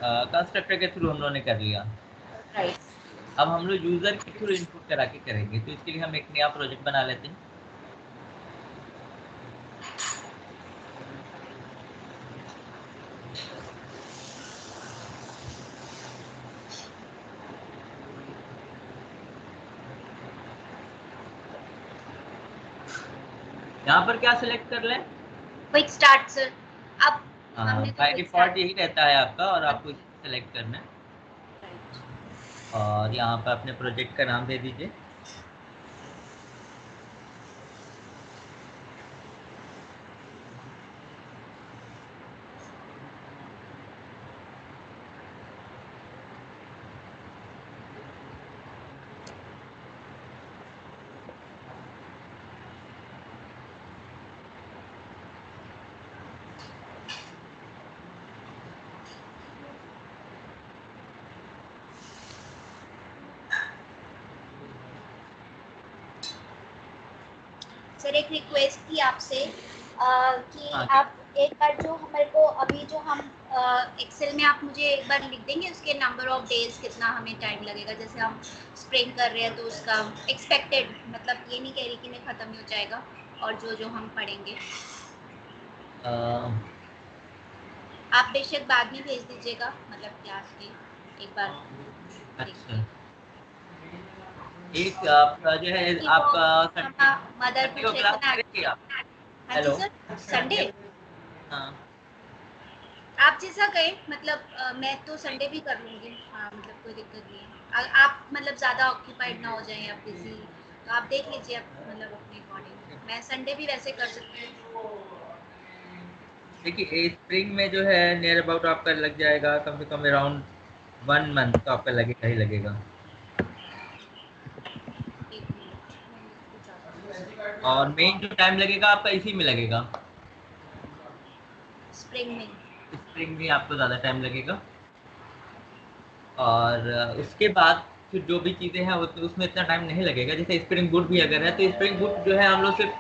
Constructor के through हम लोगों ने कर लिया। राइट। अब हम लोग यूजर के थ्रू इनपुट करा के करेंगे, तो इसके लिए हम एक नया प्रोजेक्ट बना लेते हैं। यहाँ पर क्या सिलेक्ट कर लें? Quick start sir. अब हमने तो बाय क्विक डिफॉल्ट स्टार्ट। यही रहता है आपका, और आपको इसे सेलेक्ट करना है और यहाँ पर अपने प्रोजेक्ट का नाम दे दीजिए। सर एक रिक्वेस्ट थी आपसे कि हाँ, आप एक बार जो हमारे को अभी जो हम एक्सेल में आप मुझे एक बार लिख देंगे उसके नंबर ऑफ डेज कितना हमें टाइम लगेगा, जैसे हम स्प्रिंग कर रहे हैं तो उसका एक्सपेक्टेड, मतलब ये नहीं कह रही कि मैं ख़त्म ही हो जाएगा, और जो जो हम पढ़ेंगे आप बेशक बाद में भेज दीजिएगा, मतलब क्लास के एक बार अच्छा। देखिए। एक आपका जो है कि वो आपका संडे, मदर संडे पूछ को रहे थे क्लास ना। करेंगे आप? हाँ जी हेलो। सर, संडे हाँ, आप जैसा कहें, मतलब मैं तो संडे भी कर लूँगी, हाँ मतलब कोई दिक्कत नहीं है। आप मतलब ज़्यादा ऑक्यूपाइड ना हो जाएं या बिजी, तो आप देख लीजिए, आप मतलब अपने अकॉर्डिंग। मैं संडे भी वैसे कर सकती हूँ। देखिए स्प्रिंग में जो है नियर अबाउट आपका लग जाएगा कम से कम अराउंड 1 मंथ तो आपका लगेगा ही लगेगा। एक मिनट मैं लिख के चाहती हूँ। और मेन जो टाइम लगेगा आपका इसी में लगेगा, स्प्रिंग में। स्प्रिंग में आपको ज़्यादा टाइम लगेगा। और उसके बाद फिर जो भी चीज़ें हैं उसमें इतना टाइम नहीं लगेगा। जैसे स्प्रिंग बूट भी अगर है तो स्प्रिंग बूट जो है हम लोग सिर्फ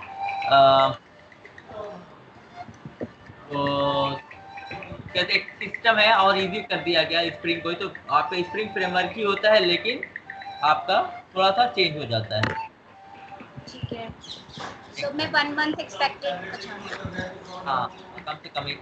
तो कहते एक सिस्टम है और इजी कर दिया गया स्प्रिंग को, तो आपका स्प्रिंग फ्रेमवर्क ही होता है लेकिन आपका थोड़ा सा चेंज हो जाता है। ठीक है, तो मैं 1 मंथ एक्सपेक्टेड। अच्छा हाँ, कम से कम एक।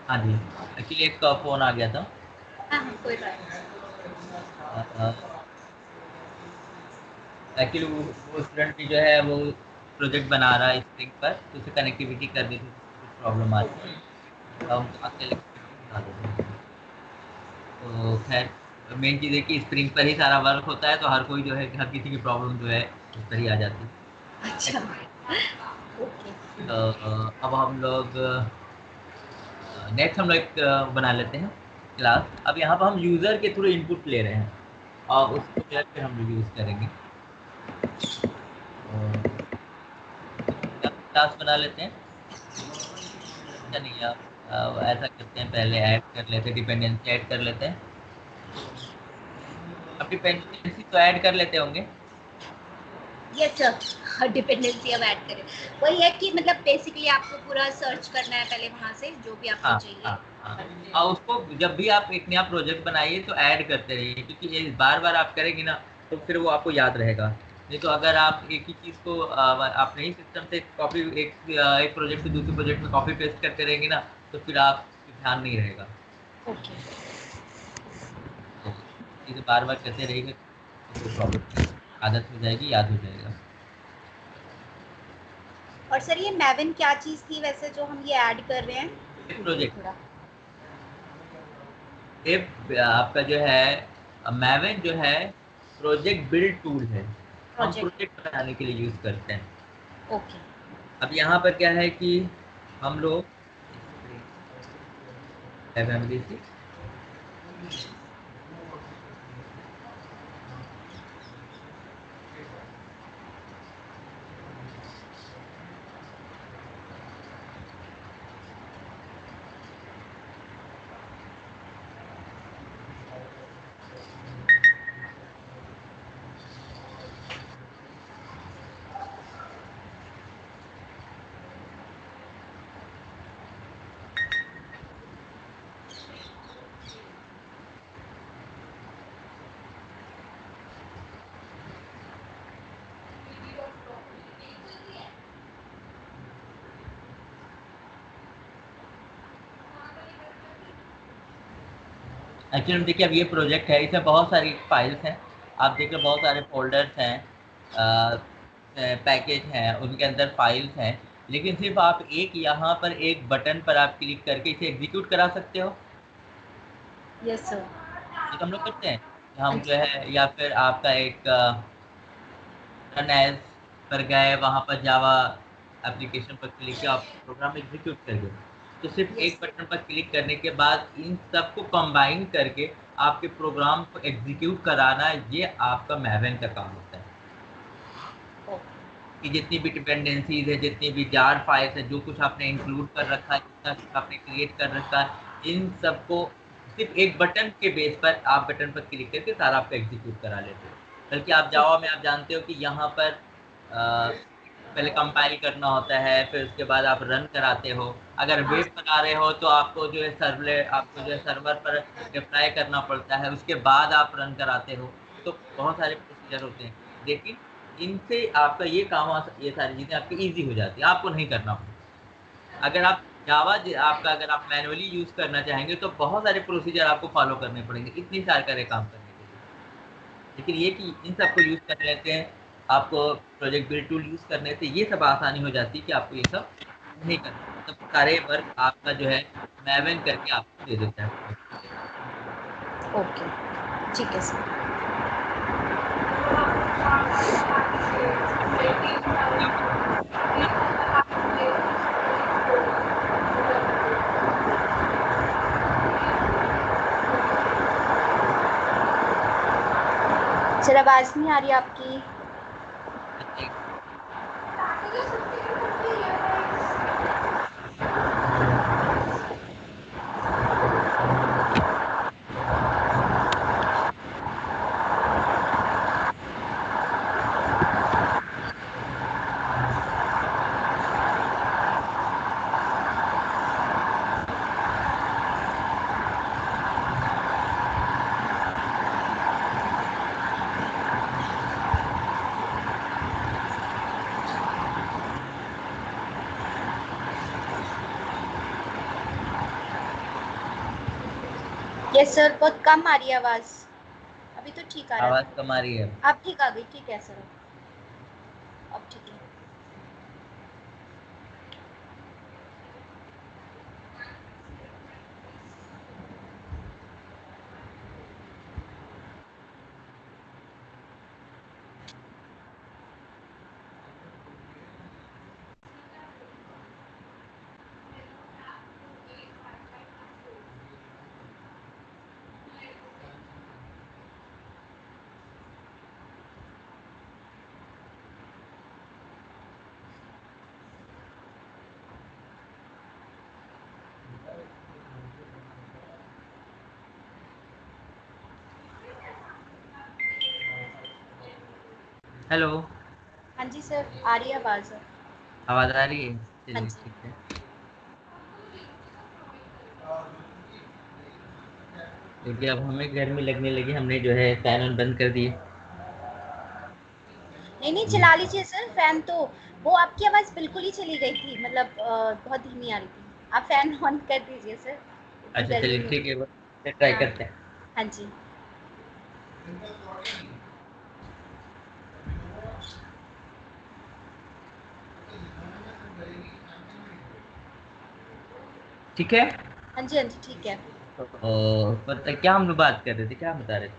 हाँ जी, एक्चुअली एक फ़ोन आ गया था। हाँ हाँ, कोई बात नहीं। एक्चुअली वो स्टूडेंट भी जो है वो प्रोजेक्ट बना रहा है स्प्रिंग पर, तो उसे कनेक्टिविटी करनी थी, तो कुछ प्रॉब्लम आ रही ओके। है, तो हम आके लेक्चर बता देते हैं। तो खैर मेन चीज़ है कि स्प्रिंग पर ही सारा वर्क होता है, तो हर कोई जो है हर किसी की प्रॉब्लम जो है उस पर ही आ जाती है। अच्छा। ओके। तो अब हम लोग नेक्स्ट हम लोग एक बना लेते हैं क्लास। अब यहाँ पर हम यूज़र के थ्रू इनपुट ले रहे हैं और उसको जो है फिर हम लोग यूज़ करेंगे। क्लास बना लेते हैं, अच्छा नहीं आप ऐसा करते हैं, पहले ऐड कर लेते हैं, डिपेंडेंसी ऐड कर लेते हैं। अब डिपेंडेंसी तो ऐड कर लेते होंगे। यस सर, डिपेंडेंसी अब ऐड करें। वही है कि मतलब बेसिकली आपको पूरा सर्च करना है पहले वहाँ से जो भी आपको हाँ चाहिए। हाँ हाँ, और उसको जब भी आप एक नया प्रोजेक्ट बनाइए तो ऐड करते रहिए, क्योंकि ये बार बार आप करेंगे ना तो फिर वो आपको याद रहेगा। नहीं तो अगर आप एक ही चीज़ को अपने ही सिस्टम से कॉपी एक प्रोजेक्ट से दूसरे प्रोजेक्ट में कॉपी पेस्ट करते रहेंगे ना, तो फिर आप ध्यान नहीं रहेगा। ओके। तो चीज़ें बार बार करते रहेंगे तो कोई प्रॉब्लम नहीं, आदत हो जाएगी, याद हो जाएगा। और सर ये मैविन क्या चीज़ थी वैसे जो हम ये ऐड कर रहे हैं? मुझे प्रोजेक्ट थोड़ा आपका जो है मैवेन जो है प्रोजेक्ट बिल्ड टूल है, हम प्रोजेक्ट। प्रोजेक्ट बनाने के लिए यूज करते हैं। ओके। अब यहाँ पर क्या है कि हम लोग FMVC एक्चुअली देखिए अब ये प्रोजेक्ट है, इसमें बहुत सारी फाइल्स हैं। आप देखिए बहुत सारे फोल्डर्स हैं, पैकेज हैं, उनके अंदर फाइल्स हैं, लेकिन सिर्फ आप एक यहाँ पर एक बटन पर आप क्लिक करके इसे एग्जीक्यूट करा सकते हो। Yes sir. ये तो हम लोग करते हैं कि हाँ हम जो जी। है या फिर आपका एक रन एज पर गए, वहाँ पर जावा एप्लीकेशन पर क्लिक किया, आप प्रोग्राम एग्जीक्यूट कर गए। तो सिर्फ यस। एक बटन पर क्लिक करने के बाद इन सबको कंबाइन करके आपके प्रोग्राम को एग्जीक्यूट कराना, ये आपका मैवेन का काम होता है। ओके। कि जितनी भी डिपेंडेंसीज है, जितनी भी जार फाइल्स है, जो कुछ आपने इंक्लूड कर रखा है, जितना कुछ आपने क्रिएट कर रखा है, इन सबको सिर्फ एक बटन के बेस पर आप बटन पर क्लिक करके सारा आपका एग्जीक्यूट करा लेते हो। बल्कि आप जावा में आप जानते हो कि यहाँ पर पहले कंपाइल करना होता है, फिर उसके बाद आप रन कराते हो। अगर हाँ। वेब बना रहे हो तो आपको जो है सर्वलेट, आपको जो है सर्वर पर डिप्लॉय करना पड़ता है, उसके बाद आप रन कराते हो। तो बहुत सारे प्रोसीजर होते हैं, लेकिन इनसे आपका ये काम ये सारी चीज़ें आपकी ईज़ी हो जाती है, आपको नहीं करना पड़ता। अगर आप जावा आपका अगर आप मैनुअली यूज़ करना चाहेंगे तो बहुत सारे प्रोसीजर आपको फॉलो करने पड़ेंगे, इतनी सारे काम करने के लिए। लेकिन ये कि इन सबको यूज़ कर लेते हैं, आपको प्रोजेक्ट बिल्ड टूल यूज़ करने से ये सब आसानी हो जाती है कि आपको ये सब नहीं करना, मतलब सारे वर्क आपका जो है मैवेन करके आपको दे देता है। ओके। ठीक है सर। सर आवाज़ नहीं आ रही आपकी। यस सर, बहुत कम आ रही है आवाज। अभी तो ठीक आ रहा आवाज था। कम आ रही है। अब ठीक आ गई। ठीक है सर, अब ठीक है। हेलो, हाँ जी सर, आ रही है आवाज। आवाज आ रही है? हाँ चलिए जी। ठीक है। क्योंकि अब हमें गर्मी लगने लगी, हमने जो है फैन ऑन बंद कर दिए। नहीं नहीं, चला लीजिए सर फैन तो। वो आपकी आवाज बिल्कुल ही चली गई थी, मतलब बहुत धीमी आ रही थी। आप फैन ऑन कर दीजिए सर, इतनी अच्छा गर्मी चलिए में। ठीक है, ट्राई हाँ। करते हैं। हाँ जी। ठीक है। हाँ जी, हाँ जी, ठीक है। पता क्या हम लोग बात कर रहे थे, क्या बता रहे थे?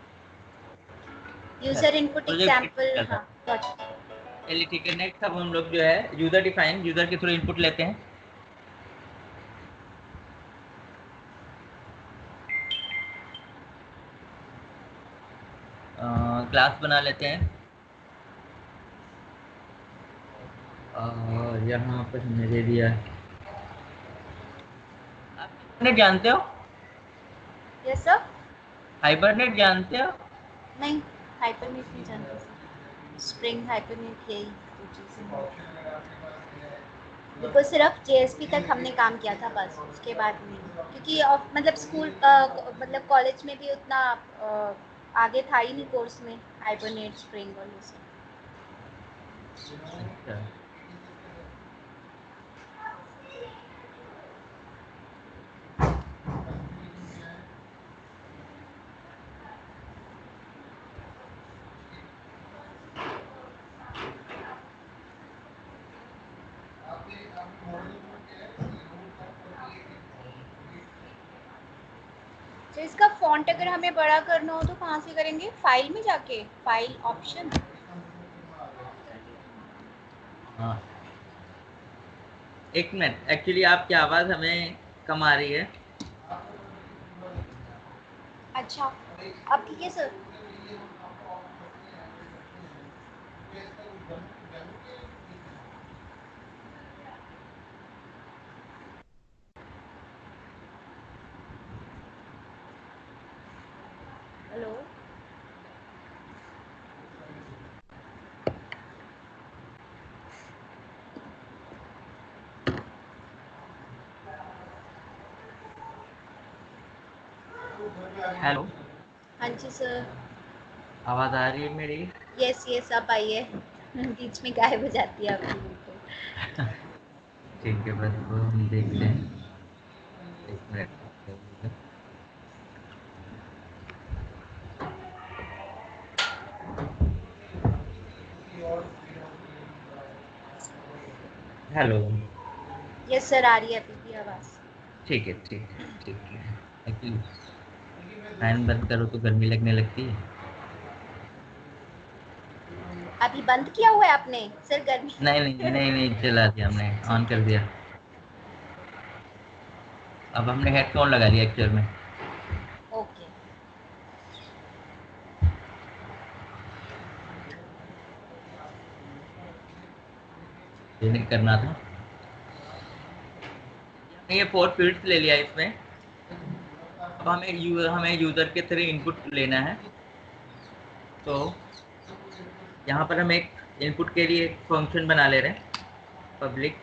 यूजर इनपुट प्रोजेक्ट एग्जाम्पल, कर रहा हाँ। था। गॉट। चलिए ठीक है, नेक्स्ट अब हम लोग जो है यूजर डिफाइन, यूजर के थ्रू इनपुट लेते हैं। क्लास बना लेते हैं और यहाँ पर हमने दे दिया। आप हाइबरनेट जानते हो? Yes sir. हाइबरनेट जानते हो? नहीं, हाइपरनेट नहीं जानते सर। स्प्रिंग, हाइपरनेट, यही दो चीज़ें। बिल्कुल सिर्फ जेएसपी तक हमने काम किया था बस, उसके बाद नहीं। क्योंकि मतलब स्कूल मतलब कॉलेज में भी उतना आगे था ही नहीं कोर्स में, हाइबरनेट, स्प्रिंग और ये सब। अच्छा। तो इसका फॉन्ट अगर हमें बड़ा करना हो तो कहाँ से करेंगे? फाइल में जाके, फाइल ऑप्शन। हाँ, एक मिनट, एक्चुअली आपकी आवाज हमें कम आ रही है। अच्छा, अब ठीक है सर। हेलो। हेलो, हाँ जी सर। आवाज आ रही है मेरी? यस यस, अब आई है। बीच में गायब हो जाती है आपकी बिल्कुल। ठीक है, बस वो हम देखते हैं। एक मिनट। हेलो। यस सर, आ रही है अभी भी आवाज़। ठीक है ठीक है ठीक है। एक्चुअली फैन बंद करो तो गर्मी लगने लगती है। अभी बंद किया हुआ है आपने सर गर्मी? नहीं नहीं नहीं नहीं, चला दिया हमने, ऑन कर दिया। अब हमने हेडफोन लगा लिया एक्चुअल में। ओके। ये नहीं करना था। हमने ये 4 फील्ड्स ले लिया इसमें। अब हमें यूजर के थ्रू इनपुट लेना है। तो यहाँ पर हम एक इनपुट के लिए एक फंक्शन बना ले रहे हैं, पब्लिक।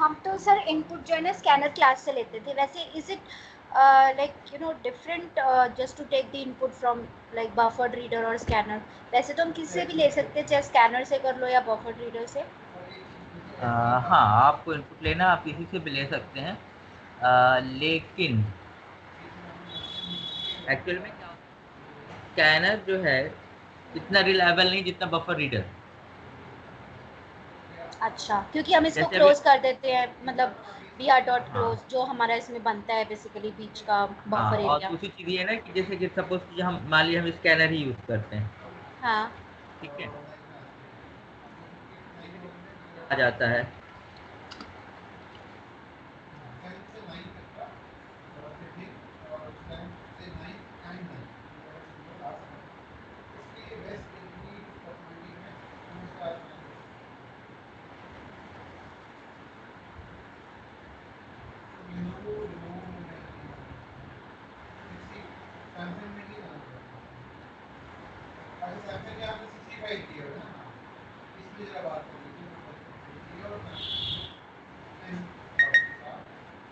हम तो सर इनपुट जो है ना स्कैनर क्लास से लेते थे, वैसे is it like you know different just to take the input from like buffered reader और स्कैनर? वैसे तो हम किससे भी ले सकते हैं, चाहे स्कैनर से कर लो या बफर्ड रीडर से। हाँ, आपको इनपुट लेना आप किसी से भी ले सकते हैं, लेकिन एक्चुअल में क्या स्कैनर जो है इतना रिलायबल नहीं जितना बफर रीडर। अच्छा, क्योंकि हम इसको जैसे अभी क्लोज कर देते हैं, मतलब br डॉट हाँ क्लोज जो हमारा इसमें बनता है बेसिकली बीच का हाँ, बफर और एरिया। दूसरी चीज़ ये है ना कि जैसे कि सपोज कि हम मान लीजिए हम स्कैनर ही यूज़ करते हैं, हाँ ठीक है, आ जाता है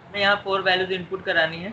हमें यहाँ 4 वैल्यूज इनपुट करानी है।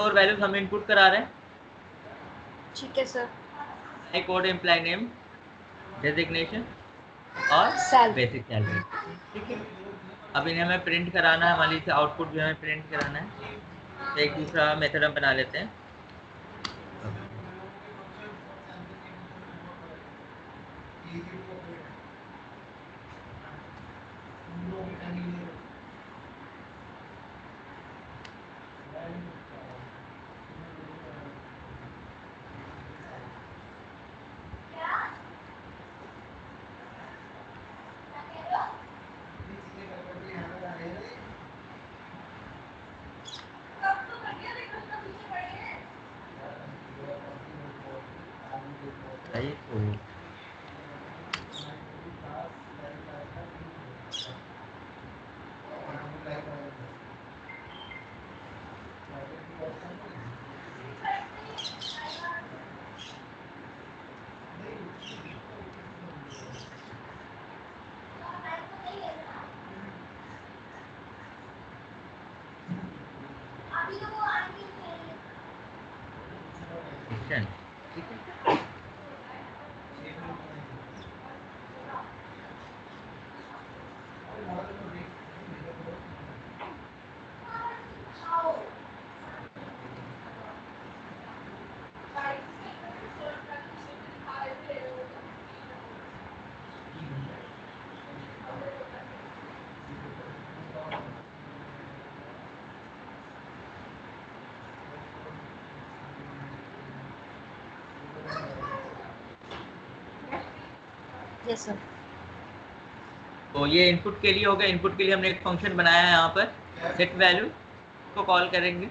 और वैल्यूज हम इनपुट करा रहे हैं। ठीक है सर। नए कोड एम्प्लॉय नेम, डेजिग्नेशन और सेल। बेसिक सैलरी, ठीक है। अब इन्हें हमें प्रिंट कराना है, मान लीजिए आउटपुट जो हमें प्रिंट कराना है, तो एक दूसरा मेथड हम बना लेते हैं। राइट, तो ठीक है। Yes sir. तो ये इनपुट के लिए हो गया। इनपुट के लिए हमने एक फंक्शन बनाया है यहाँ पर, सेट वैल्यू को कॉल करेंगे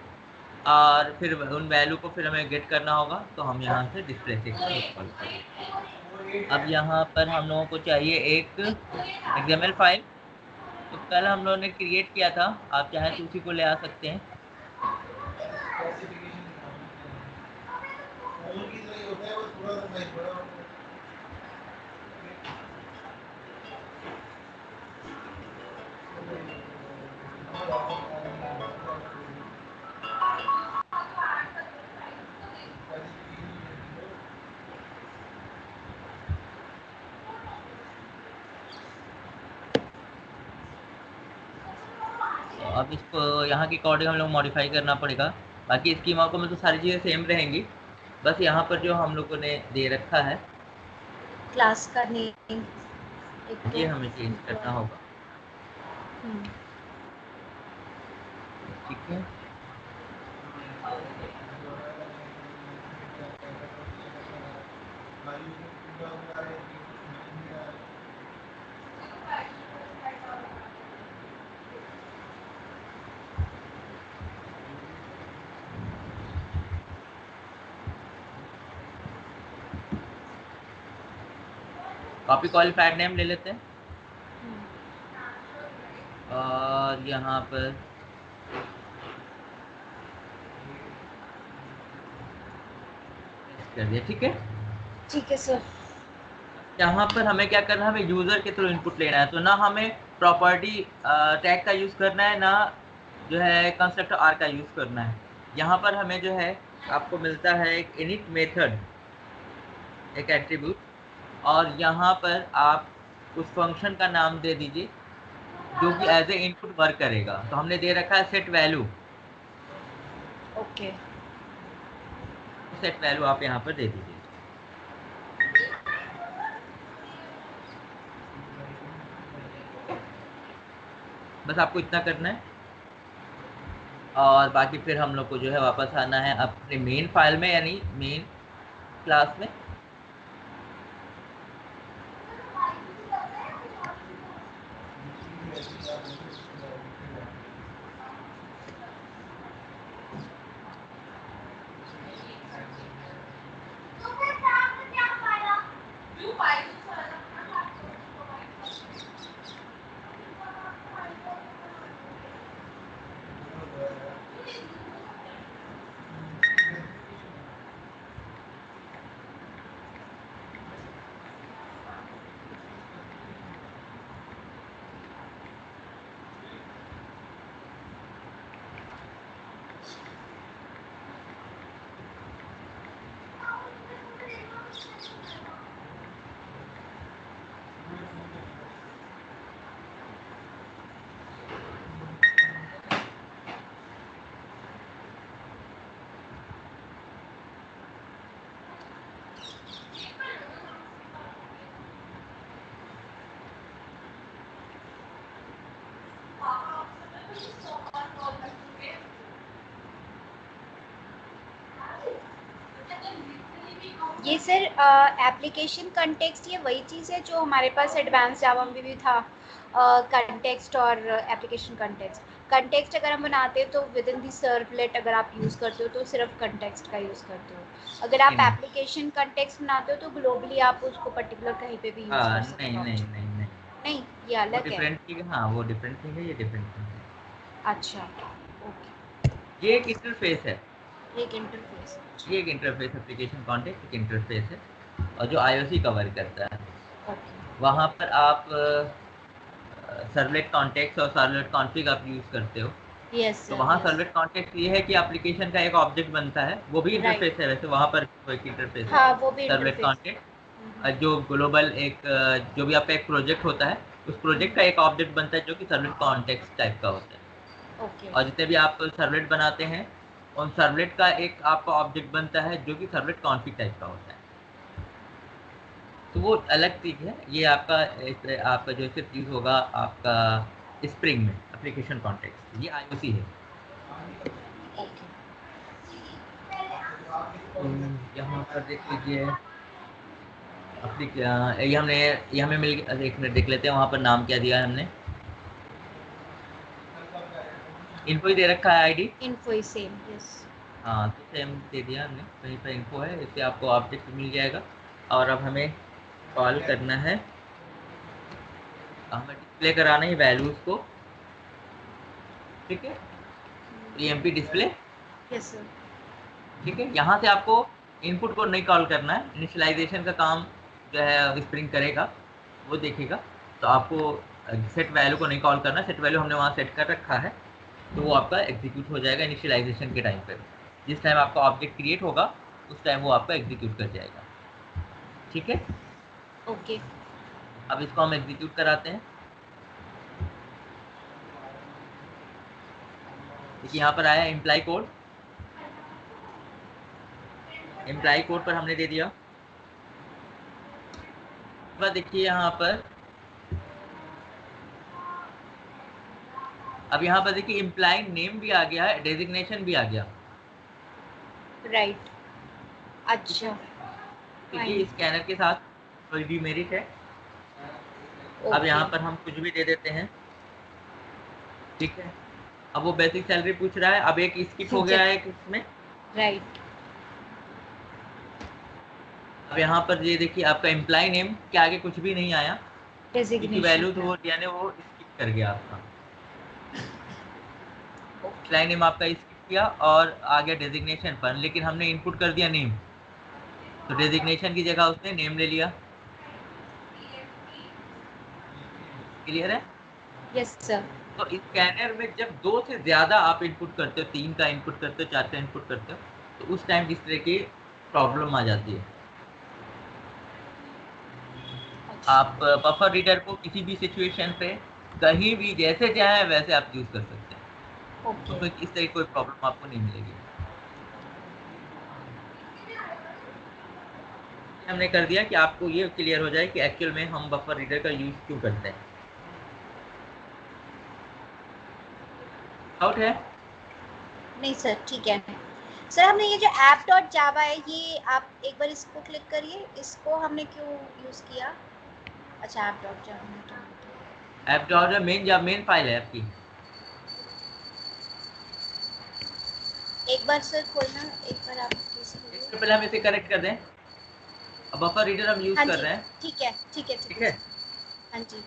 और फिर उन वैल्यू को फिर हमें गेट करना होगा, तो हम यहाँ से डिस्प्ले सेक्शन को कॉल करेंगे। अब यहाँ पर हम लोगों को चाहिए एक XML फाइल, तो कल हम लोगों ने क्रिएट किया था, आप चाहें तो उसी को ले आ सकते हैं। अब इसको यहाँ की कोडिंग हम लोग मॉडिफाई करना पड़ेगा, बाकी स्कीमा को में तो सारी चीज़ें सेम रहेंगी, बस यहाँ पर जो हम लोगों ने दे रखा है क्लास का नेम ये हमें चेंज करना होगा। ठीक है, कॉपी क्वालिफायर नेम ले लेते हैं और यहाँ पर कर दिया। ठीक है, ठीक है सर। यहाँ पर हमें क्या करना है, हमें यूजर के थ्रू इनपुट लेना है, तो ना हमें प्रॉपर्टी टैग का यूज करना है, ना जो है कंस्ट्रक्टर आर का यूज करना है। यहाँ पर हमें जो है आपको मिलता है एक इनिट मेथड, एक एट्रीब्यूट, और यहाँ पर आप उस फंक्शन का नाम दे दीजिए जो कि एज ए इनपुट वर्क करेगा। तो हमने दे रखा है set value. Okay, set value आप यहाँ पर दे दीजिए। बस आपको इतना करना है और बाकी फिर हम लोग को जो है वापस आना है अपने मेन फाइल में, यानी मेन क्लास में। ये सर एप्लीकेशन कंटेक्स्ट ये वही चीज़ है जो हमारे पास एडवांस जावा में भी था, कंटेक्स्ट और एप्लीकेशन कंटेक्स्ट। कंटेक्स्ट अगर हम बनाते हैं तो विद इन दी सर्वलेट अगर आप यूज़ करते हो तो सिर्फ कंटेक्स्ट का यूज़ करते हो। अगर आप एप्लीकेशन कंटेक्स्ट बनाते हो तो ग्लोबली आप उसको पर्टिकुलर कहीं पे भी यूज़ कर सकते हो। नहीं, ये अलग है। डिफरेंट थिंग है, हाँ वो डिफरेंट थिंग है, ये डिफरेंट थिंग है। अच्छा, ओके। ये एक इंटरफेस है, एक इंटरफेस, ये एक इंटरफेस, एप्लीकेशन कॉन्टेक्स्ट एक इंटरफेस है और जो IOC कवर करता है। ओके। वहाँ पर आप सर्वलेट कॉन्टेक्स्ट और सर्वलेट कॉन्फ़िग आप यूज़ करते हो। यस तो सर, वहाँ यस। सर्वलेट कॉन्टेक्स्ट ये है कि एप्लीकेशन का एक ऑब्जेक्ट बनता है, वो भी इंटरफेस है वैसे, वहाँ पर वो एक इंटरफेस है। हाँ, वो भी सर्वलेट इंटरफेस। कॉन्टेक्स्ट जो ग्लोबल एक जो भी आपका एक प्रोजेक्ट होता है, उस प्रोजेक्ट का एक ऑब्जेक्ट बनता है जो कि सर्वलेट कॉन्टेक्स्ट टाइप का होता है। ओके। और जितने भी आप सर्वलेट बनाते हैं, उन सर्वलेट का एक आपका ऑब्जेक्ट बनता है जो कि सर्वलेट कॉन्फ़िग टाइप का होता है। तो वो अलग चीज़ है। ये आपका जो सिर्फ यूज़ होगा आपका स्प्रिंग में, एप्लीकेशन कॉन्टेक्स्ट, ये IOC है। यहाँ पर देख लीजिए, ये हमें मिल गया। एक मिनट देख लेते हैं वहाँ पर नाम क्या दिया है हमने। इनको ही दे रखा है ID. Info he same, yes. हाँ तो सेम दे दिया हमने, कहीं पर इन्फो है, इससे आपको ऑब्जेक्ट मिल जाएगा। और अब हमें कॉल करना है, हमें डिस्प्ले कराना है वैल्यूज को। ठीक है, ईएमपी डिस्प्ले। Yes sir. ठीक है, यहाँ से आपको इनपुट को नहीं कॉल करना है, इनिशियलाइजेशन का काम जो है स्प्रिंग करेगा, वो देखेगा। तो आपको सेट वैल्यू को नहीं कॉल करना, सेट वैल्यू हमने वहाँ सेट कर रखा है, तो वो आपका एग्जीक्यूट हो जाएगा इनिशियलाइजेशन के टाइम पर। जिस टाइम आपका ऑब्जेक्ट क्रिएट होगा उस टाइम वो आपका एग्जीक्यूट कर जाएगा। ठीक है, ओके। अब इसको हम एग्जीक्यूट कराते हैं। देखिए यहाँ पर आया एम्प्लाई कोड, एम्प्लाई कोड पर हमने दे दिया। देखिए यहाँ पर, अब यहाँ पर देखिए एम्प्लाई नेम भी आ गया है, डेजिग्नेशन भी आ गया। राइट, अच्छा। तो ये स्कैनर के साथ कोई डिमेरिट है। अब यहाँ पर हम कुछ भी दे देते हैं। ठीक है, अब वो बेसिक सैलरी पूछ रहा है, अब एक स्किप हो गया है इसमें। राइट, अब यहाँ पर ये देखिए आपका एम्प्लाई नेम के आगे कुछ भी नहीं आया, क्योंकि वैल्यू तो वो यानी वो स्किप कर गया आपका। एम्प्लाई नेम आपका स्किप किया और आ गया डेजिग्नेशन पर, लेकिन हमने इनपुट कर दिया नेम, तो डेजिग्नेशन की जगह उसने नेम ले लिया। क्लियर है? Yes sir. तो इस स्कैनर में जब 2 से ज़्यादा आप इनपुट करते हो, 3 का इनपुट करते हो, 4 का इनपुट करते हो, तो उस टाइम इस तरह की प्रॉब्लम आ जाती है। आप बफर रीडर को किसी भी सिचुएशन पे कहीं भी जैसे चाहे वैसे आप यूज़ कर सकते हैं। उसमें इस तरह की कोई प्रॉब्लम आपको नहीं मिलेगी। हमने कर दिया कि आपको ये क्लियर हो जाए कि एक्चुअल में हम बफर रीडर का यूज़ क्यों करते हैं। आउट है? नहीं सर, ठीक है सर। हमने ये जो ऐप डॉट जावा है, ये आप एक बार इसको क्लिक करिए, इसको हमने क्यों यूज़ किया? अच्छा, ऐप डॉट जावा, ऐप डॉट मेन फाइल है आपकी। एक बार सर खोलना, एक बार आप एक पहले हम इसे करेक्ट कर दें। अब बफर रीडर हम यूज़ हाँ कर जी, रहे हैं। ठीक है ठीक है ठीक है, हाँ जी।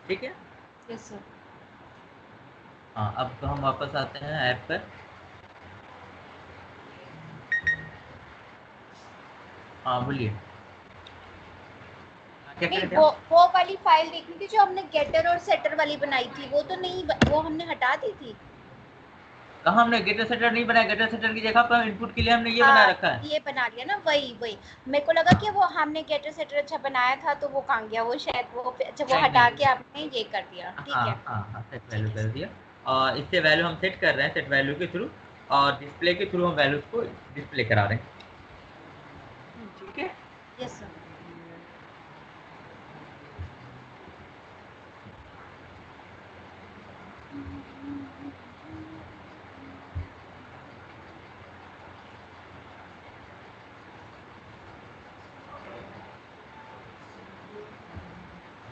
ठीक है। Yes sir. हाँ, अब तो हम वापस आते हैं ऐप पर। हाँ बोलिए, क्या नहीं, कह रहे थे वो आप? वो वाली फाइल देखनी थी जो हमने गेटर और सेटर वाली बनाई थी, वो तो नहीं, वो हमने हटा दी थी। कहाँ हमने गेटर सेटर नहीं बनाया, गेटर सेटर की जगह पर इनपुट के लिए हमने ये बना हाँ, रखा है। ये बना लिया ना, वही वही। मेरे को लगा कि वो हमने गेटर सेटर अच्छा बनाया था, तो वो कहाँ गया वो, शायद वो अच्छा वो नहीं हटा नहीं, के आपने ये कर दिया। ठीक हाँ है हाँ हाँ, सेट ठीक वैल्यू है कर सर। दिया। और इससे वैल्यू हम सेट कर रहे हैं, सेट वैल्यू के थ्रू, और डिस्प्ले के थ्रू हम वैल्यूज को डिस्प्ले करा रहे हैं। ठीक है, यस सर।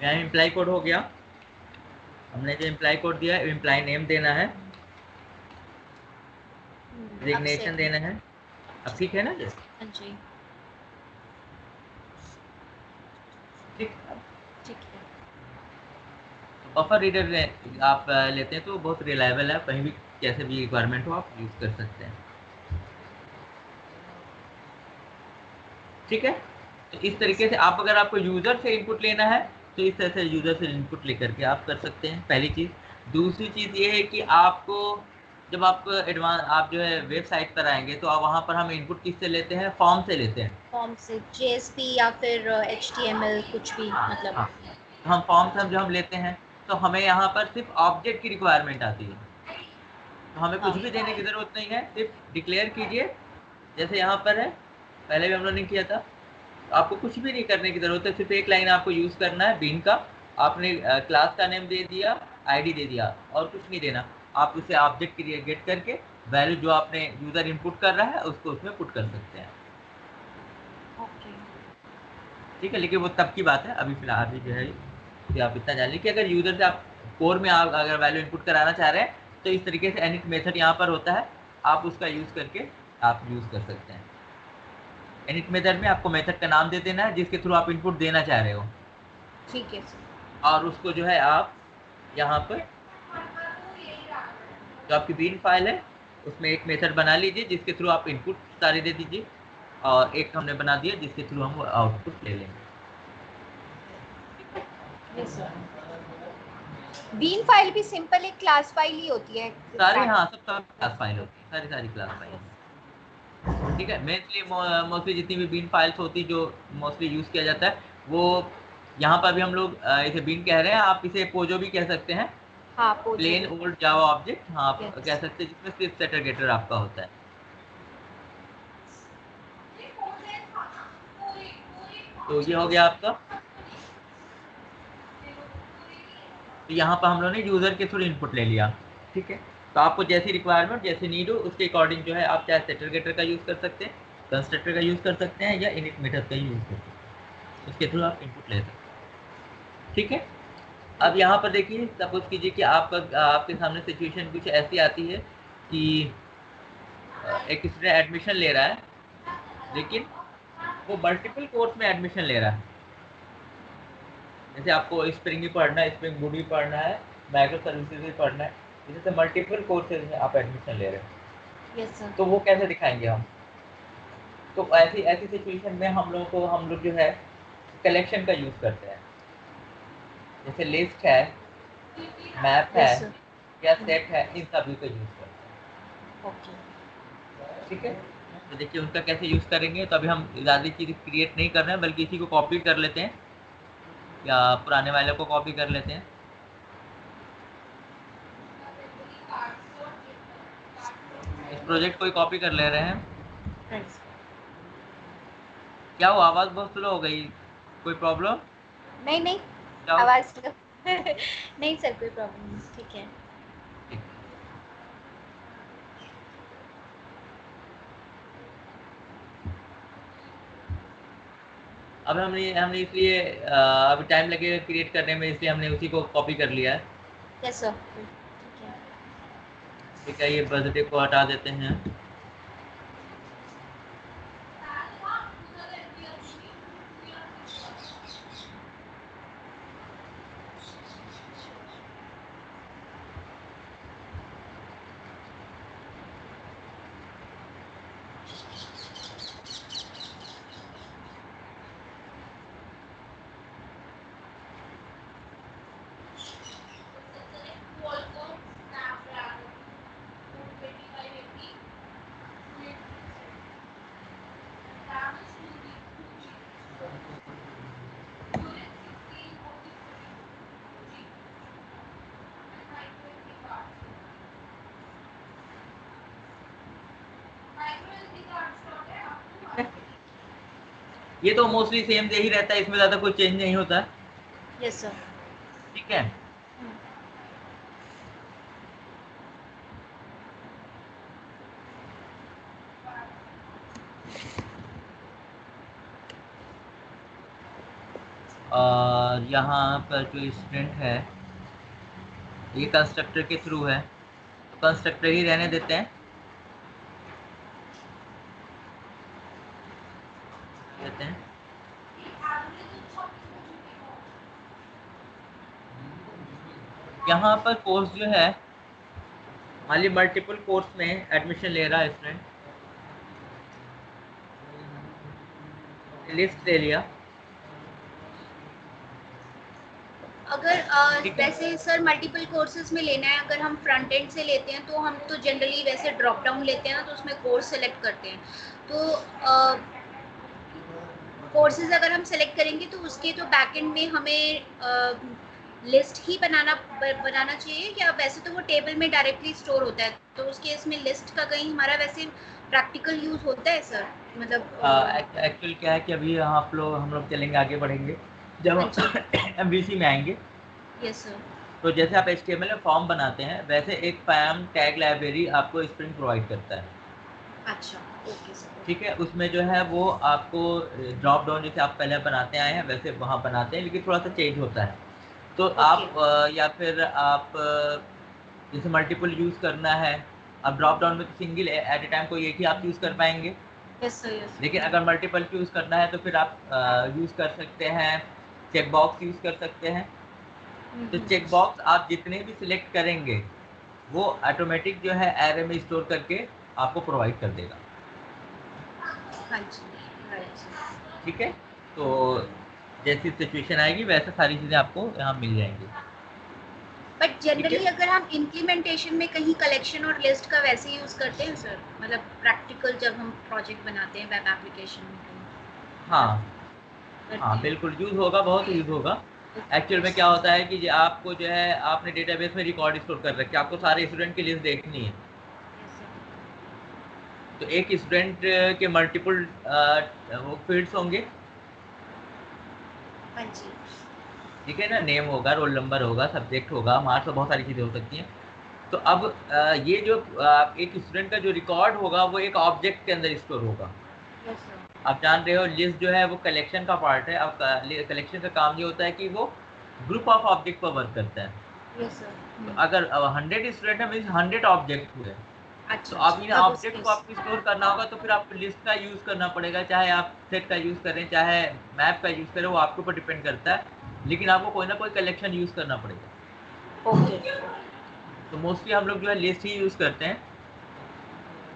यहाँ एम्प्लॉय कोड हो गया, हमने जो एम्प्लॉय कोड दिया है एम्प्लॉय नेम देना है, अब से डिजिग्नेशन देना है। अब ठीक है ना ये? हाँ जी ठीक। ठीक है। बफर रीडर आप लेते हैं तो बहुत रिलायबल है, कहीं भी कैसे भी रिक्वायरमेंट हो आप यूज़ कर सकते हैं। ठीक है, तो इस तरीके से आप अगर आपको यूज़र से इनपुट लेना है तो इस तरह से यूज़र से इनपुट लेकर के आप कर सकते हैं, पहली चीज़। दूसरी चीज़ ये है कि आपको जब आप एडवांस आप जो है वेबसाइट पर आएंगे तो आप वहाँ पर हम इनपुट किससे लेते हैं, फॉर्म से लेते हैं। फॉर्म से JSP या फिर HTML कुछ भी हाँ मतलब। हाँ, तो हम फॉर्म से जो हम लेते हैं तो हमें यहाँ पर सिर्फ ऑब्जेक्ट की रिक्वायरमेंट आती है, तो हमें कुछ हाँ भी देने की ज़रूरत नहीं है, सिर्फ डिक्लेयर कीजिए जैसे यहाँ पर है, पहले भी हम लोगों ने किया था। आपको कुछ भी नहीं करने की ज़रूरत है, सिर्फ एक लाइन आपको यूज़ करना है बीन का। आपने क्लास का नेम दे दिया, आईडी दे दिया और कुछ नहीं देना। आप उसे ऑब्जेक्ट क्रिएट करके वैल्यू जो आपने यूज़र इनपुट कर रहा है उसको उसमें पुट कर सकते हैं। ओके ठीक है, लेकिन वो तब की बात है, अभी फिलहाल भी जो है कि आप इतना जान लीजिए कि अगर यूज़र से आप कोर में आप अगर वैल्यू इनपुट कराना चाह रहे हैं तो इस तरीके से एनिट मेथड यहाँ पर होता है, आप उसका यूज़ करके आप यूज़ कर सकते हैं। एनिट मेथड में आपको मेथड का नाम दे देना है जिसके थ्रू आप इनपुट देना चाह रहे हो, ठीक है सर। और उसको जो है आप यहाँ पर जो आपकी बीन फाइल है उसमें एक मेथड बना लीजिए जिसके थ्रू आप इनपुट सारे दे दीजिए, और एक हमने बना दिया जिसके थ्रू हम आउटपुट ले लेंगे। Yes sir. बीन फाइल भी सिंपल एक क्लास फाइल ही होती है। सारी, हाँ, सब क्लास फाइल होती है, सारी क्लास फाइल। ठीक है, मोस्टली जितनी भी बीन फाइल्स होती जो मोस्टली यूज़ किया जाता है वो यहाँ पर भी हम लोग इसे बीन कह रहे हैं, आप इसे पोजो भी कह सकते हैं, हाँ पोजो प्लेन भी। ओल्ड जावा ऑब्जेक्ट, हाँ आप Yes. कह सकते हैं, जिसमें सिर्फ सेटर गेटर आपका होता है। तो ये हो गया आपका। तो यहाँ पर हम लोगों ने यूज़र के थ्रू इनपुट ले लिया। ठीक है, तो आपको जैसी रिक्वायरमेंट जैसे नीड हो उसके अकॉर्डिंग जो है आप चाहे सेटर गेटर का यूज़ कर सकते हैं, कंस्ट्रक्टर का यूज़ कर सकते हैं, या इनिट मेथड का यूज़ कर सकते हैं, उसके थ्रू आप इनपुट ले सकते हैं। ठीक है, अब यहाँ पर देखिए, सपोज कीजिए कि आपके सामने सिचुएशन कुछ ऐसी आती है कि एक स्टूडेंट एडमिशन ले रहा है लेकिन वो मल्टीपल कोर्स में एडमिशन ले रहा है। जैसे आपको स्प्रिंग भी पढ़ना है, स्प्रिंग बूट भी पढ़ना है, माइक्रो सर्विसेज भी पढ़ना है, जैसे मल्टीपल कोर्सेज में आप एडमिशन ले रहे हैं। Yes sir. तो वो कैसे दिखाएंगे हम? तो ऐसी ऐसी सिचुएशन में हम लोग जो है कलेक्शन का यूज़ करते हैं, जैसे लिस्ट है, मैप है, यस सर। या सेट है, इन सभी का यूज़ करते हैं। ओके ठीक है, तो देखिए उनका कैसे यूज़ करेंगे। तो अभी हम ज़्यादा चीज़ क्रिएट नहीं कर रहे हैं बल्कि इसी को कॉपी कर लेते हैं, या पुराने वाले को कॉपी कर लेते हैं। इस प्रोजेक्ट को ही कॉपी कर ले रहे हैं। थैंक्स। क्या हुआ, आवाज़ बहुत स्लो हो गई, कोई प्रॉब्लम? नहीं नहीं क्या आवाज़ नहीं सर कोई प्रॉब्लम नहीं, ठीक है। ठीक। अब हमने इसलिए अभी टाइम लगेगा क्रिएट करने में, इसलिए हमने उसी को कॉपी कर लिया है। यस सर ठीक है। ठीक है, ये बर्थडे को हटा देते हैं। ये तो मोस्टली सेम ही रहता है, इसमें ज़्यादा कोई चेंज नहीं होता है। Yes sir. ठीक है, और यहाँ पर जो स्टूडेंट है ये कंस्ट्रक्टर के थ्रू है, तो कंस्ट्रक्टर ही रहने देते हैं। यहाँ पर कोर्स जो है, मान ली मल्टीपल कोर्स में एडमिशन ले रहा है स्टूडेंट, लिस्ट ले लिया। अगर वैसे सर मल्टीपल कोर्सेज में लेना है, अगर हम फ्रंट एंड से लेते हैं तो हम तो जनरली वैसे ड्रॉप डाउन लेते हैं ना, तो उसमें कोर्स सेलेक्ट करते हैं। तो कोर्सेज अगर हम सेलेक्ट करेंगे तो उसके तो बैक एंड में हमें लिस्ट ही बनाना चाहिए, या वैसे तो वो टेबल में डायरेक्टली स्टोर होता है, तो उस केस में लिस्ट का कहीं हमारा वैसे प्रैक्टिकल यूज होता है सर? मतलब एक्चुअली क्या है कि अभी हम लोग चलेंगे, आगे बढ़ेंगे जब MVC में आएंगे। Yes sir. तो जैसे आप HTML में फॉर्म बनाते हैं, वैसे एक पैम टैग लाइब्रेरी आपको स्प्रिंग प्रोवाइड करता है। अच्छा, ओके सर। ठीक है, उसमें जो है वो आपको ड्रॉप डाउन जैसे आप पहले बनाते आए हैं वैसे वहाँ बनाते हैं, लेकिन थोड़ा सा चेंज होता है। तो आप या फिर आप जैसे मल्टीपल यूज़ करना है, अब ड्रॉप डाउन में तो सिंगल एट ए टाइम कोई एक ही आप यूज़ कर पाएंगे। Yes sir, yes. लेकिन अगर मल्टीपल यूज़ करना है तो फिर आप यूज़ कर सकते हैं, चेक बॉक्स यूज़ कर सकते हैं। तो चेक बॉक्स आप जितने भी सिलेक्ट करेंगे वो ऑटोमेटिक जो है एरे में स्टोर करके आपको प्रोवाइड कर देगा। हाँ जी, ठीक है, तो जैसी सिचुएशन आएगी वैसे सारी चीज़ें आपको यहाँ मिल जाएंगी। बट जनरली अगर हम इम्प्लीमेंटेशन में कहीं कलेक्शन और लिस्ट का वैसे यूज करते हैं सर, मतलब प्रैक्टिकल जब हम प्रोजेक्ट बनाते हैं वेब एप्लीकेशन में कहीं? हाँ बिल्कुल यूज होगा, बहुत यूज होगा। एक्चुअल में क्या होता है कि आपको जो है आपने डेटाबेस में रिकॉर्ड स्टोर कर रखे, आपको सारे स्टूडेंट की लिस्ट देखनी है। तो एक स्टूडेंट के मल्टीपल वो फील्ड्स होंगे। हाँ जी। ठीक है ना, नेम होगा, रोल नंबर होगा, सब्जेक्ट होगा, मार्क्स, बहुत सारी चीज़ें हो सकती हैं। तो अब ये जो एक स्टूडेंट का जो रिकॉर्ड होगा वो एक ऑब्जेक्ट के अंदर स्टोर होगा। आप जान रहे हो लिस्ट जो है वो कलेक्शन का पार्ट है। अब कलेक्शन का काम ये होता है कि वो ग्रुप ऑफ ऑब्जेक्ट पर वर्क करता है। तो अगर 100 स्टूडेंट है मीन्स 100 ऑब्जेक्ट हुए। तो अब इन ऑब्जेक्ट को आपको स्टोर करना होगा, तो फिर आपको लिस्ट का यूज़ करना पड़ेगा, चाहे आप सेट का यूज़ करें चाहे मैप का यूज़ करें, वो आपके ऊपर डिपेंड करता है, लेकिन आपको कोई ना कोई कलेक्शन यूज़ करना पड़ेगा। ओके। तो मोस्टली हम लोग जो है लिस्ट ही यूज़ करते हैं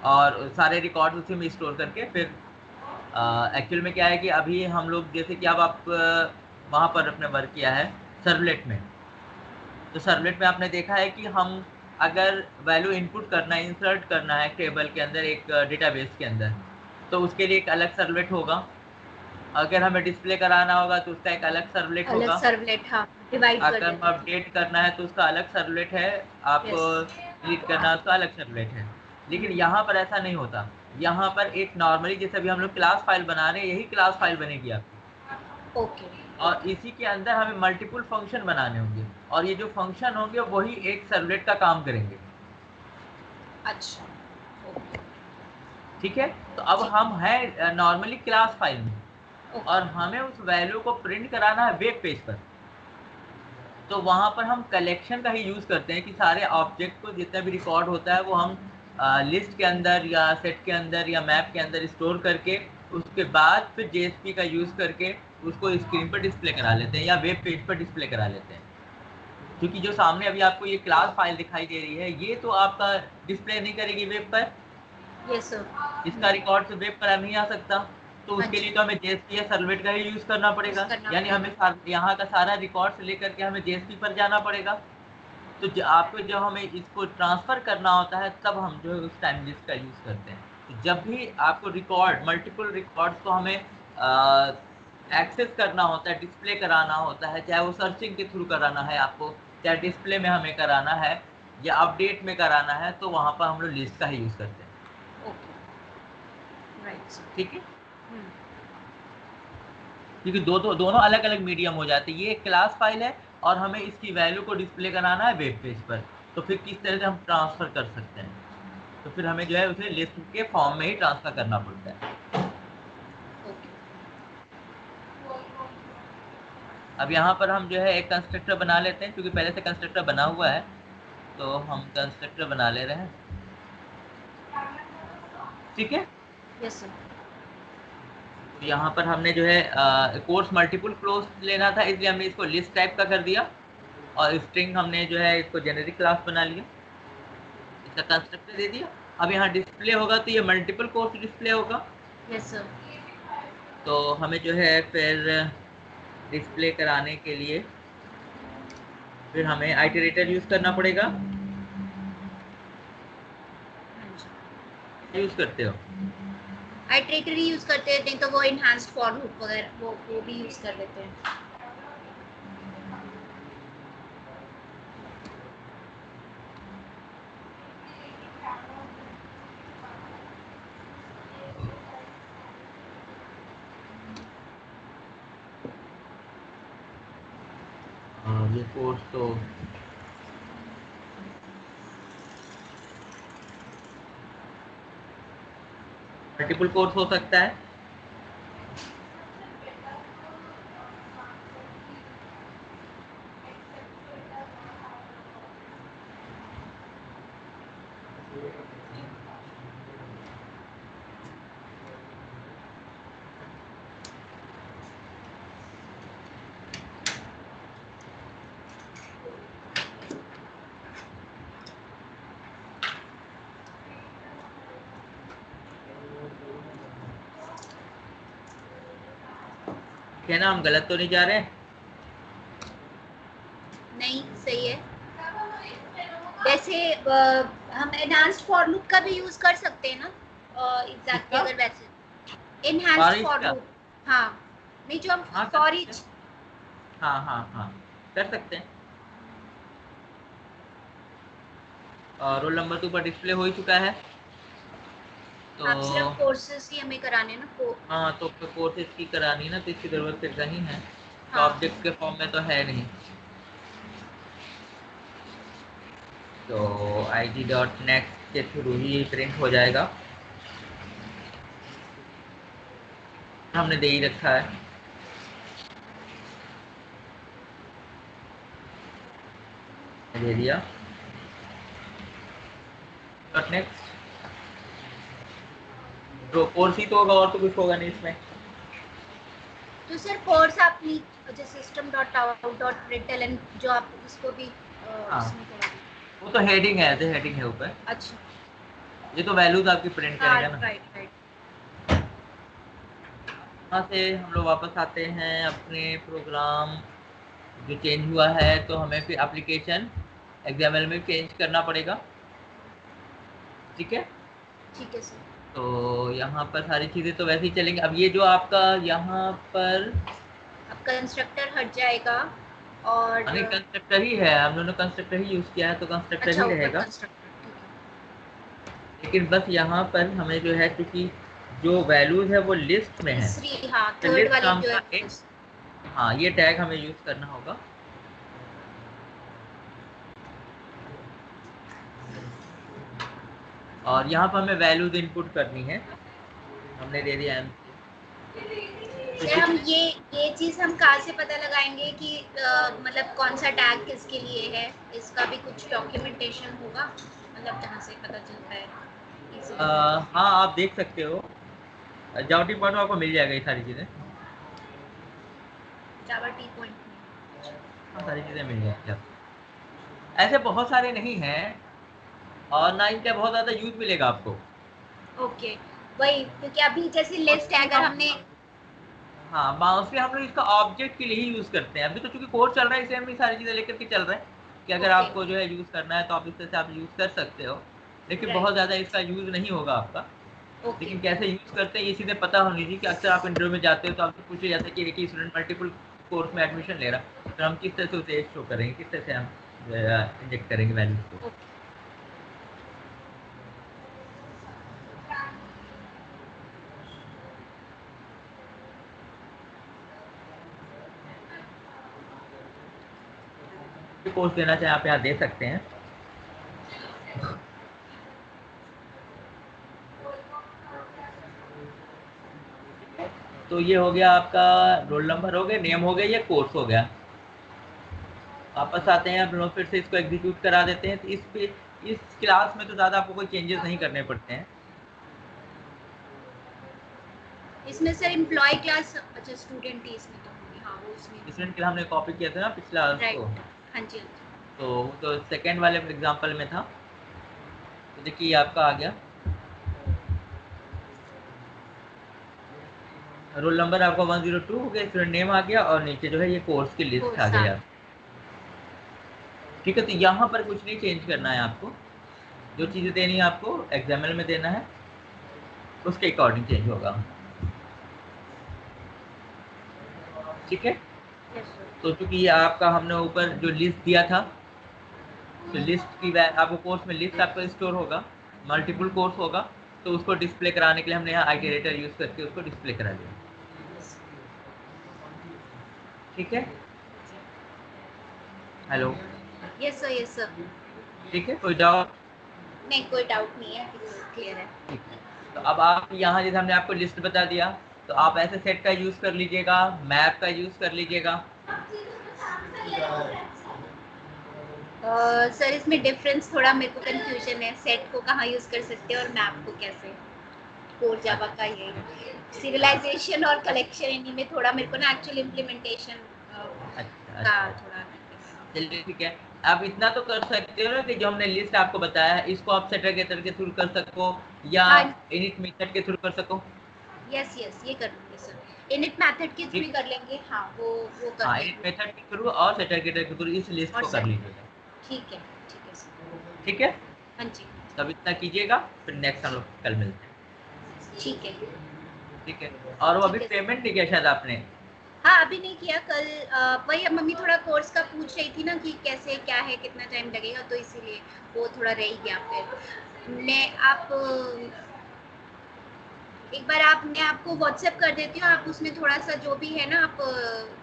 और सारे रिकॉर्ड उसी में स्टोर करके फिर एक्चुअल में क्या है कि अभी हम लोग जैसे कि अब आप वहाँ पर अपने वर्क किया है सर्वलेट में, तो सर्वलेट में आपने देखा है कि हम अगर वैल्यू इनपुट करना है, इंसर्ट करना है टेबल के अंदर एक डेटाबेस के अंदर, तो उसके लिए एक अलग सर्वलेट होगा। अगर हमें डिस्प्ले कराना होगा तो उसका एक अलग सर्वलेट होगा। हाँ, डिवाइड कर अगर हम अपडेट करना है तो उसका अलग सर्वलेट है, आपको डिलीट करना है उसका अलग सर्वलेट है। लेकिन यहाँ पर ऐसा नहीं होता, यहाँ पर एक नॉर्मली जैसे अभी हम लोग क्लास फाइल बना रहे हैं, यही क्लास फाइल बनेगी आपकी। ओके। और इसी के अंदर हमें मल्टीपल फंक्शन बनाने होंगे और ये जो फंक्शन होंगे वही एक सर्वलेट का काम करेंगे। अच्छा, ठीक है, तो अब हम हैं नॉर्मली क्लास फाइल में और हमें उस वैल्यू को प्रिंट कराना है वेब पेज पर। तो वहाँ पर हम कलेक्शन का ही यूज़ करते हैं कि सारे ऑब्जेक्ट को जितना भी रिकॉर्ड होता है वो हम लिस्ट के अंदर या सेट के अंदर या मैप के अंदर स्टोर करके उसके बाद फिर JSP का यूज़ करके उसको स्क्रीन पर डिस्प्ले करा लेते हैं या वेब पेज पर डिस्प्ले करा लेते हैं। क्योंकि जो सामने अभी आपको ये क्लास फाइल दिखाई दे रही है ये तो आपका डिस्प्ले नहीं करेगी वेब पर। Yes sir. इसका रिकॉर्ड से वेब पर नहीं आ सकता, तो उसके लिए तो हमें JSP या सर्वलेट का ही यूज़ करना पड़ेगा। यानी हमें यहाँ का सारा रिकॉर्ड से लेकर के हमें JSP पर जाना पड़ेगा। तो आपको जब हमें इसको ट्रांसफ़र करना होता है तब हम जो है उस टाइम लिस्ट का यूज़ करते हैं। तो जब भी आपको रिकॉर्ड मल्टीपल रिकॉर्ड्स को हमें एक्सेस करना होता है, डिस्प्ले कराना होता है, चाहे वो सर्चिंग के थ्रू कराना है आपको, चाहे डिस्प्ले में हमें कराना है या अपडेट में कराना है, तो वहाँ पर हम लोग लिस्ट का ही यूज़ करते हैं। ठीक है, क्योंकि दोनों अलग अलग मीडियम हो जाते हैं। ये एक क्लास फाइल है और हमें इसकी वैल्यू को डिस्प्ले कराना है वेब पेज पर, तो फिर किस तरह से हम ट्रांसफ़र कर सकते हैं, तो फिर हमें जो है उसे लिस्ट के फॉर्म में ही ट्रांसफ़र करना पड़ता है। अब यहाँ पर हम जो है एक कंस्ट्रक्टर बना लेते हैं, क्योंकि पहले से कंस्ट्रक्टर बना हुआ है, तो हम कंस्ट्रक्टर बना ले रहे हैं। ठीक है, यस सर। यहाँ पर हमने जो है कोर्स मल्टीपल क्लोज लेना था, इसलिए हमने इसको लिस्ट टाइप का कर दिया, और स्ट्रिंग हमने जो है इसको जेनेरिक क्लास बना लिया, इसका कंस्ट्रक्टर दे दिया। अब यहाँ डिस्प्ले होगा तो ये मल्टीपल कोर्स डिस्प्ले होगा। Yes sir. तो हमें जो है फिर डिस्प्ले कराने के लिए फिर हमें आइटरेटर यूज करना पड़ेगा। यूज करते हो? आइटरेटर ही यूज करते हैं, नहीं तो वो इनहैंस्ड फॉर लूप वगैरह वो भी यूज कर लेते हैं। ये कोर्स तो मल्टीपल कोर्स हो सकता है। है ना, हम गलत तो नहीं जा रहे हैं? नहीं, सही है। वैसे हम एनहांस्ड फॉर लूप का भी यूज कर सकते हैं ना, एग्जैक्टली अगर वैसे एनहांस्ड फॉर लूप। हाँ, नहीं जो हम फॉर ईच। हाँ कर सकते हैं। और रोल नंबर 2 पर डिस्प्ले हो ही चुका है, तो आप सिर्फ कोर्सेज ही हमें कराने ना को। हाँ, तो कोर्सेज की करानी ना, तो इसकी जरूरत फिर नहीं है, तो हाँ। ऑब्जेक्ट के फॉर्म में तो है नहीं, तो ig.next के थ्रू ही प्रिंट हो जाएगा। हमने दे ही रखा है, दे दिया नेक्स्ट। तो कोर्स ही तो होगा, और तो कुछ होगा नहीं इसमें। तो सर कोर्स आप जो system.out.println जो आप इसको भी हाँ, इसमें करा दें। वो तो हेडिंग है, ऐसे हेडिंग है ऊपर। अच्छा, ये तो वैल्यूज आपकी प्रिंट करेगा ना। राइट। वहाँ से हम लोग वापस आते हैं अपने प्रोग्राम जो चेंज हुआ है, तो हमें फिर एप्लीकेशन XML में चेंज करना पड़ेगा। ठीक है सर। तो यहाँ पर सारी चीज़ें तो वैसे ही चलेंगी। अब ये जो आपका यहाँ पर अब कंस्ट्रक्टर हट जाएगा और नहीं, कंस्ट्रक्टर ही है, हम लोगों ने कंस्ट्रक्टर ही यूज़ किया है, तो कंस्ट्रक्टर अच्छा, ही ऊपर रहेगा। कंस्ट्रक्टर, ठीक है। लेकिन बस यहाँ पर हमें जो है, क्योंकि जो वैल्यूज है वो लिस्ट में है, तीसरी, हाँ, तो थर्ड लिस्ट वाली नाम जो का है एक, हाँ, ये टैग हमें यूज करना होगा। और यहाँ पर हमें वैल्यूज इनपुट करनी है, हमने दे दिया एम। सर हम ये चीज हम कहाँ से पता लगाएंगे कि मतलब कौन सा टैग किसके लिए है? इसका भी कुछ डॉक्यूमेंटेशन होगा, मतलब जहाँ से पता चलता है हाँ, आप देख सकते हो, जावा पॉइंट में आपको मिल जाएगा ये सारी चीज़ें। जावा टी पॉइंट में। हाँ, सारी चीज़ें मिल जाएंगी आपको, ऐसे बहुत सारे नहीं हैं, और ना इनका बहुत ज़्यादा यूज मिलेगा आपको। ओके, वही, क्योंकि अभी जैसे लिस्ट है, अगर हमने हाँ, माउस हम लोग इसका ऑब्जेक्ट के लिए ही यूज करते हैं। अभी तो चूंकि कोर्स चल रहा है, इसलिए हम ये सारी चीजें लेकर के चल रहे हैं कि अगर ओके, आपको जो है यूज करना है तो आप इस तरह से आप यूज कर सकते हो, लेकिन बहुत राइट, ज्यादा इसका यूज नहीं होगा आपका। ओके, लेकिन कैसे यूज करते हैं ये चीजें पता होनी चाहिए, कि अक्सर आप इंटरव्यू में जाते हो तो आपसे पूछा जाता है कि एक ही स्टूडेंट मल्टीपल कोर्स में एडमिशन ले रहा है, तो हम किस तरह से उसे शो करेंगे, किस तरह से हम इंजेक्ट करेंगे वैल्यूज को। ओके। कोर्स देना चाहे आप यहाँ दे सकते हैं। तो ये हो गया आपका रोल नंबर हो गया, नेम हो गया, ये कोर्स हो गया। वापस आते हैं, अब फिर से इसको एग्जीक्यूट करा देते हैं। तो इस क्लास में तो ज़्यादा आपको कोई चेंजेस नहीं करने पड़ते हैं। इसमें सर एम्प्लॉय क्लास, अच्छा स्टूडेंट ही इसमें तो होगी, हाँ वो उसमें स्टूडेंट के लिए हमने कॉपी किया था ना पिछला उसको, हाँ जी तो सेकेंड वाले एग्जाम्पल में था। तो देखिए आपका आ गया, रोल नंबर आपका 102 हो गया, स्टूडेंट नेम आ गया, और नीचे जो है ये कोर्स की लिस्ट आ गई आप। ठीक है, तो यहाँ पर कुछ नहीं चेंज करना है आपको, जो चीज़ें देनी है आपको XML में देना है, उसके अकॉर्डिंग चेंज होगा। ठीक है, तो चूंकि ये आपका हमने ऊपर जो लिस्ट दिया था, तो लिस्ट की आपको कोर्स में लिस्ट आपका स्टोर होगा, मल्टीपल कोर्स होगा, तो उसको डिस्प्ले कराने के लिए हमने यहाँ आइटरेटर यूज करके उसको डिस्प्ले करा दिया। ठीक है, हेलो, यस सर। ठीक है, कोई डाउट? नहीं, कोई डाउट नहीं है, क्लियर है। ठीक है, तो अब आप यहाँ जैसे हमने आपको लिस्ट बता दिया, तो आप ऐसे सेट का यूज कर लीजिएगा, मैप का यूज कर लीजिएगा। सर इसमें डिफरेंस थोड़ा मेरे को कंफ्यूजन है, सेट को कहाँ यूज कर सकते हैं और मैप को कैसे। कोर जावा का ये सिविलाइजेशन और कलेक्शन, इन्हीं में थोड़ा मेरे को ना एक्चुअल इम्प्लीमेंटेशन का थोड़ा। चलिए ठीक है, आप इतना तो कर सकते हो ना कि जो हमने लिस्ट आपको बताया है, इसको आप सेटर गेटर के थ्रू कर सको या इनिट मेथड के थ्रू कर सको। यस ये कर लूंगे सर, इनिट मेथड के थ्रू कर लेंगे। हाँ वो कर हाँ, इनिट मेथड के थ्रू और सेटर गेटर के थ्रू इस लिस्ट को कर लीजिएगा। ठीक है सर। ठीक है, हाँ जी, तब इतना कीजिएगा, फिर नेक्स्ट हम लोग कल मिलते हैं। ठीक है। ठीक है, और वो अभी पेमेंट नहीं किया शायद आपने? हाँ अभी नहीं किया, कल वही अब मम्मी थोड़ा कोर्स का पूछ रही थी ना कि कैसे क्या है, कितना टाइम लगेगा, तो इसीलिए वो थोड़ा रह गया। फिर मैं एक बार मैं आपको व्हाट्सएप कर देती हूँ, आप उसमें थोड़ा सा जो भी है ना, आप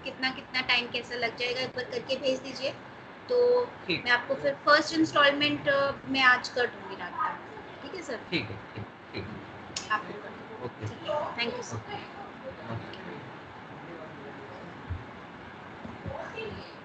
कितना टाइम कैसा लग जाएगा एक बार करके भेज दीजिए, तो मैं आपको फिर फर्स्ट इंस्टॉलमेंट मैं आज कर दूँगी रात तक। ठीक है सर? ठीक है, आपको कर दूँगी। Okay, thank you sir.